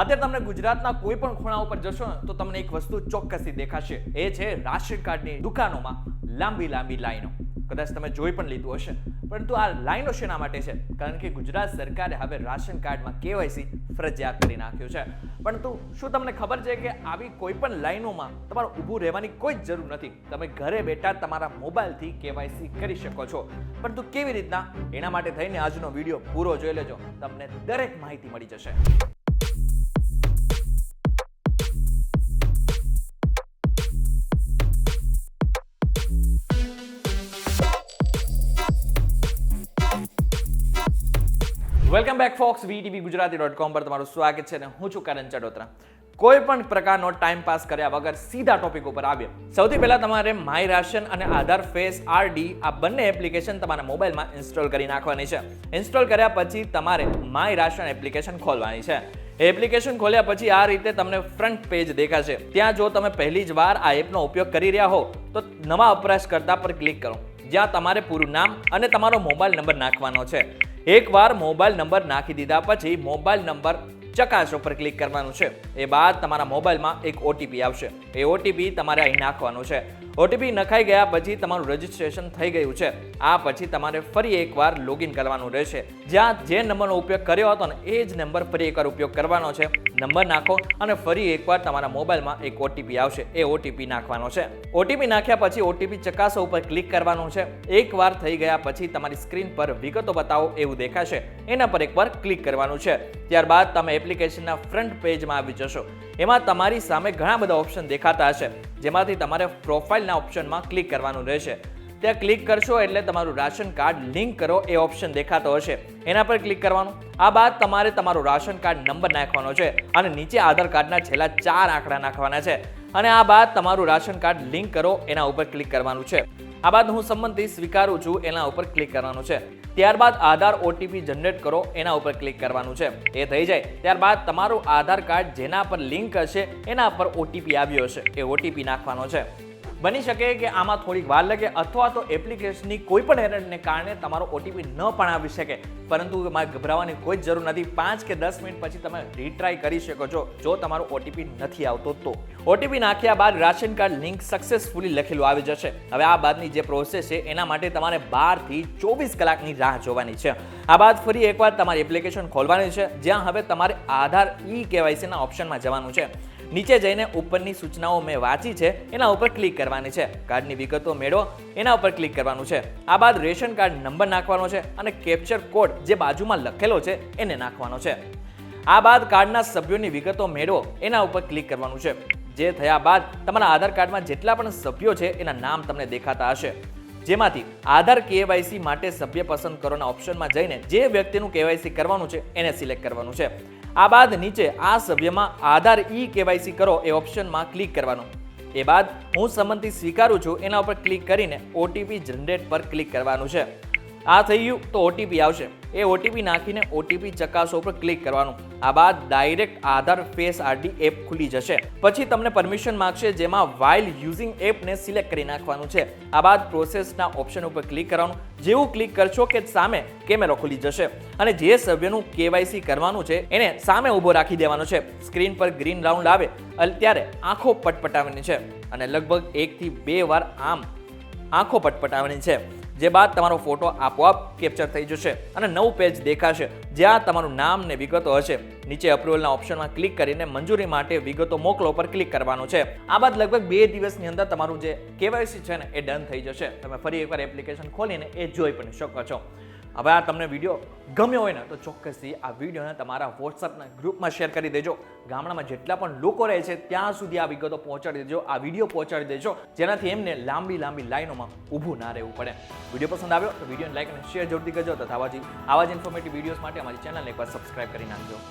અત્યારે તમને ગુજરાતના કોઈ પણ ખૂણા ઉપર જશો ને તો તમને એક વસ્તુ ચોક્કસથી દેખાશે, એ છે રાશન કાર્ડની દુકાનોમાં લાંબી લાંબી લાઈનો. કદાચ તમે જોઈ પણ લીધું હશે, પરંતુ આ લાઈનો શેના માટે છે? કારણ કે ગુજરાત સરકારે હવે રાશન કાર્ડમાં કેવાયસી ફરજિયાત કરી નાખ્યું છે. પરંતુ શું તમને ખબર છે કે આવી કોઈ પણ લાઈનોમાં તમારે ઊભું રહેવાની કોઈ જ જરૂર નથી. તમે ઘરે બેઠા તમારા મોબાઈલથી કેવાયસી કરી શકો છો. પરંતુ કેવી રીતના, એના માટે થઈને આજનો વિડીયો પૂરો જોઈ લેજો, તમને દરેક માહિતી મળી જશે. વેલકમ બેક ફોક્સ VTVGujarati.com પર તમારું સ્વાગત છે અને હું છું કરણ ચડોત્રા. કોઈ પણ પ્રકારનો ટાઈમ પાસ કર્યા વગર સીધા ટોપિક ઉપર આવ્યો. સૌથી પહેલા તમારે માય રાશન અને આધાર ફેસ RD આ બંને એપ્લિકેશન તમારા મોબાઈલમાં ઇન્સ્ટોલ કરી નાખવાની છે. ઇન્સ્ટોલ કર્યા પછી તમારે માય રાશન એપ્લિકેશન ખોલવાની છે. એપ્લિકેશન ખોલ્યા પછી આ રીતે તમને ફ્રન્ટ પેજ દેખાશે. ત્યાં જો તમે પહેલી જ વાર આ એપનો ઉપયોગ કરી રહ્યા હો તો નવા વપરાશકર્તા પર ક્લિક કરો, જ્યાં તમારે પૂરું નામ અને તમારો મોબાઈલ નંબર નાખવાનો છે. એકવાર મોબાઈલ નંબર નાખી દીધા પછી મોબાઈલ નંબર ચકાસો પર ક્લિક કરવાનું છે. એ બાદ તમારા મોબાઈલમાં એક OTP આવશે. એ OTP તમારે અહીં નાખવાનું છે. OTP નખાઈ ગયા પછી તમારું રજીસ્ટ્રેશન થઈ ગયું છે. આ પછી તમારે ફરી એકવાર લોગિન કરવાનું રહેશે. જ્યાં જે નંબરનો ઉપયોગ કર્યો હતો ને એ જ નંબર ફરી એકવાર ઉપયોગ કરવાનો છે. નંબર નાખો અને ફરી એકવાર તમારા મોબાઈલમાં એક OTP આવશે. એ OTP નાખવાનો છે. OTP નાખ્યા પછી OTP ચકાસો ઉપર ક્લિક કરવાનું છે. એકવાર થઈ ગયા પછી તમારી સ્ક્રીન પર વિગતો બતાવો એવું દેખાશે. એના પર એકવાર ક્લિક કરવાનું છે. ત્યારબાદ તમે એપ્લિકેશનના ફ્રન્ટ પેજમાં આવી જશો. એમાં તમારી સામે ઘણા બધા ઓપ્શન દેખાતા હશે, જેમાંથી તમારે પ્રોફાઇલના ઓપ્શનમાં ક્લિક કરવાનું રહેશે. ત્યાં ક્લિક કરશો એટલે તમારું રાશન કાર્ડ લિંક કરો એ ઓપ્શન દેખાતો હશે. એના પર ક્લિક કરવાનું. આ બાદ તમારે તમારો રાશન કાર્ડ નંબર નાખવાનો છે અને નીચે આધાર કાર્ડના છેલ્લા 4 આંકડા નાખવાના છે. અને આ બાદ તમારું રાશન કાર્ડ લિંક કરો એના ઉપર ક્લિક કરવાનું છે. આ બાદ હું સંમતિ સ્વીકારું છું એના ઉપર ક્લિક કરવાનું છે. ત્યારબાદ આધાર OTP જનરેટ કરો એના ઉપર ક્લિક કરવાનું છે. એ થઈ જાય ત્યારબાદ તમારું આધાર કાર્ડ જેના પર લિંક હશે એના પર OTP આવ્યો હશે, એ OTP નાખવાનો છે. બની શકે કે આમાં થોડીક વાર લાગે અથવા તો એપ્લિકેશનની કોઈ પણ એરરને કારણે તમારો OTP ન પણ આવી શકે, પરંતુ મારે ગભરાવાની કોઈ જ જરૂર નથી. 5 કે 10 મિનિટ પછી તમે રીટ્રાય કરી શકો છો જો તમારો OTP નથી આવતો તો. OTP નાખ્યા બાદ રાશન કાર્ડ લિંક સક્સેસફુલી લખેલું આવી જશે. હવે આ બાદની જે પ્રોસેસ છે એના માટે તમારે 12 થી 24 કલાકની રાહ જોવાની છે. આ બાદ ફરી એકવાર તમારી એપ્લિકેશન ખોલવાની છે, જ્યાં હવે તમારે આધાર eKYC ના ઓપ્શનમાં જવાનું છે. નીચે જઈને ઉપરની સૂચનાઓ મેં વાંચી છે એના ઉપર ક્લિક કરવાની છે. કાર્ડની વિગતો મેળવો એના ઉપર ક્લિક કરવાનું છે. આ બાદ રેશન કાર્ડ નંબર નાખવાનો છે અને કેપ્ચર કોડ જે બાજુમાં લખેલો છે એને નાખવાનો છે. આ બાદ કાર્ડના સભ્યોની વિગતો મેળવો એના ઉપર ક્લિક કરવાનું છે. જે થયા બાદ તમારા આધાર કાર્ડમાં જેટલા પણ સભ્યો છે એના નામ તમને દેખાતા હશે, જેમાંથી આધાર KYC માટે સભ્ય પસંદ કરોના ઓપ્શનમાં જઈને જે વ્યક્તિનું KYC કરવાનું છે એને સિલેક્ટ કરવાનું છે. આ બાદ નીચે આ સભ્યમાં આધાર eKYC કરો એ ઓપ્શનમાં ક્લિક કરવાનું. એ બાદ હું સંમતિ સ્વીકારું છું એના ઉપર ક્લિક કરીને OTP જનરેટ પર ક્લિક કરવાનું છે. આ થઈ ગયું તો OTP આવશે. એ OTP નાખીને OTP ચકાસો ઉપર ક્લિક કરવાનું. આ બાદ ડાયરેક્ટ આધાર ફેસ RD એપ ખુલી જશે. પછી તમને પરમિશન માંગશે, જેમાં વાઇલ યુઝિંગ એપને સિલેક્ટ કરી નાખવાનું છે. આ બાદ પ્રોસેસના ઓપ્શન ઉપર ક્લિક કરવાનું. જેવું ક્લિક કરશો કે સામે કેમેરો ખુલી જશે અને જે સભ્યનું KYC કરવાનું છે એને સામે ઊભો રાખી દેવાનો છે. સ્ક્રીન પર ગ્રીન રાઉન્ડ આવે ત્યારે આંખો પટપટાવવાની છે અને લગભગ 1 થી 2 વાર આમ આંખો પટપટાવવાની છે. જે બાદ તમારો ફોટો આપોઆપ કેપ્ચર થઈ જશે અને નવું પેજ દેખાશે, જ્યાં તમારું નામ ને વિગતો હશે. નીચે અપ્રુવલના ઓપ્શનમાં ક્લિક કરીને મંજૂરી માટે વિગતો મોકલો પર ક્લિક કરવાનું છે. આ બાદ લગભગ 2 દિવસની અંદર તમારું જે KYC છે ને એ ડન થઈ જશે. તમે ફરી એકવાર એપ્લિકેશન ખોલીને એ જોઈ પણ શકો છો. હવે આ તમને વિડીયો ગમ્યો હોય ને તો ચોક્કસથી આ વિડીયોને તમારા WhatsAppના ગ્રુપમાં શેર કરી દેજો. ગામડામાં જેટલા પણ લોકો રહે છે ત્યાં સુધી આ વિગતો પહોંચાડી દેજો, આ વિડીયો પહોંચાડી દેજો, જેનાથી એમને લાંબી લાંબી લાઈનોમાં ઊભું ના રહેવું પડે. વિડીયો પસંદ આવ્યો તો વિડીયોને લાઈક અને શેર જરૂરથી કરજો તથા આવા જ ઇન્ફોર્મેટિવ વિડીયોઝ માટે અમારી ચેનલને એકવાર સબસ્ક્રાઇબ કરી નાખજો.